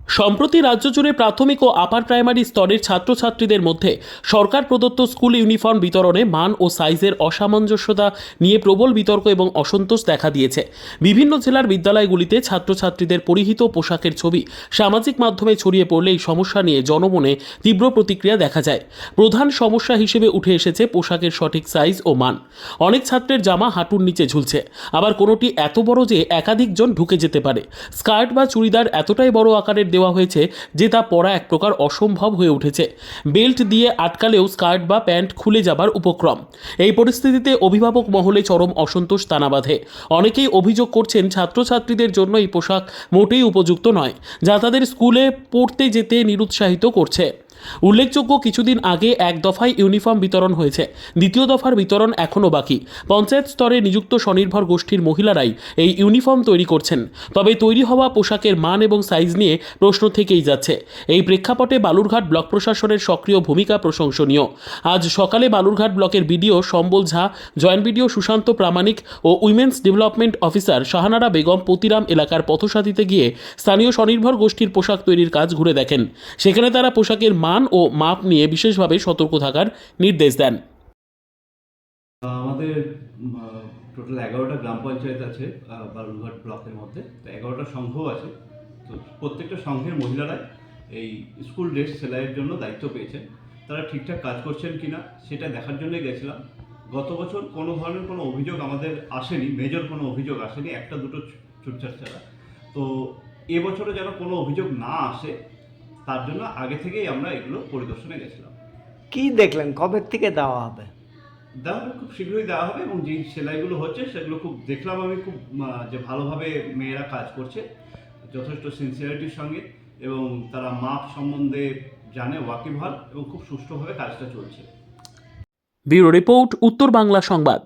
সম্প্রতি রাজ্য জুড়ে প্রাথমিক ও আপার প্রাইমারি স্তরের ছাত্রছাত্রীদের মধ্যে সরকার প্রদত্ত স্কুল ইউনিফর্ম বিতরণে মান ও সাইজের অসামঞ্জস্যতা নিয়ে প্রবল বিতর্ক এবং অসন্তোষ দেখা দিয়েছে। বিভিন্ন জেলার বিদ্যালয়গুলিতে ছাত্রছাত্রীদের পরিহিত পোশাকের ছবি সামাজিক মাধ্যমে ছড়িয়ে পড়লে এই সমস্যা নিয়ে জনমনে তীব্র প্রতিক্রিয়া দেখা যায়। প্রধান সমস্যা হিসেবে উঠে এসেছে পোশাকের সঠিক সাইজ ও মান। অনেক ছাত্রের জামা হাঁটুর নিচে ঝুলছে, আবার কোনোটি এত বড় যে একাধিকজন ঢুকে যেতে পারে। স্কার্ট বা চুড়িদার এতটাই বড় আকারের দেওয়া হয়েছে যে তা পরা এক প্রকার অসম্ভব হয়ে উঠেছে। বেল্ট দিয়ে আটকালেও স্কার্ট বা প্যান্ট খুলে যাবার উপক্রম। এই পরিস্থিতিতে অভিভাবক মহলে চরম অসন্তোষ দানা বাঁধে। অনেকেই অভিযোগ করছেন ছাত্রছাত্রীদের জন্য এই পোশাক মোটেই উপযুক্ত নয়, যা তাদের স্কুলে পড়তে যেতে নিরুৎসাহিত করছে। উল্লেখযোগ্য, কিছুদিন আগে এক দফায় ইউনিফর্ম বিতরণ হয়েছে, দ্বিতীয় দফার বিতরণ এখনও বাকি। পঞ্চায়েত স্তরে নিযুক্ত স্বনির্ভর গোষ্ঠীর মহিলারাই এই ইউনিফর্ম তৈরি করছেন, তবে তৈরি হওয়া পোশাকের মান এবং সাইজ নিয়ে প্রশ্ন থেকেই যাচ্ছে। এই প্রেক্ষাপটে বালুরঘাট ব্লক প্রশাসনের সক্রিয় ভূমিকা প্রশংসনীয়। আজ সকালে বালুরঘাট ব্লকের BDO Sambal Jha, joint BDO Sushanta Pramanik ও women's development officer Shahanara Begum Patiram এলাকার পথসাথীতে গিয়ে স্থানীয় স্বনির্ভর গোষ্ঠীর পোশাক তৈরির কাজ ঘুরে দেখেন। সেখানে তারা পোশাকের মান ও মাপ নিয়ে বিশেষভাবে সতর্ক থাকার নির্দেশ দেন। আমাদের টোটাল 11টা গ্রাম পঞ্চায়েত আছে বালুরঘাট ব্লকের মধ্যে, তো 11টা সংঘও আছে। তো প্রত্যেকটা সংঘের মহিলারাই এই স্কুল ড্রেস সেলাইয়ের জন্য দায়িত্ব পেয়েছেন। তারা ঠিকঠাক কাজ করছেন কিনা সেটা দেখার জন্যই গেছিলাম। গত বছর কোনো ধরনের কোনো অভিযোগ আমাদের আসেনি, মেজর কোনো অভিযোগ আসেনি, একটা দুটো ছুটছাট ছাড়া। তো এবছরে যেন কোনো অভিযোগ না আসে তার জন্য আগে থেকেই আমরা এগুলো পরিদর্শনে গেছিলাম। কি দেখলেন, কবে থেকে দেওয়া হবে? দেওয়া হবে, খুব শীঘ্রই দেওয়া হবে। এবং যেই সেলাইগুলো হচ্ছে সেগুলো খুব দেখলাম আমি, খুব যে ভালোভাবে মেয়েরা কাজ করছে, যথেষ্ট সিনসিয়ারিটির সঙ্গে, এবং তারা মাপ সম্বন্ধে জানে, ওয়াকিবহাল, এবং খুব সুষ্ঠুভাবে কাজটা চলছে। ব্যুরো রিপোর্ট, উত্তর বাংলা সংবাদ।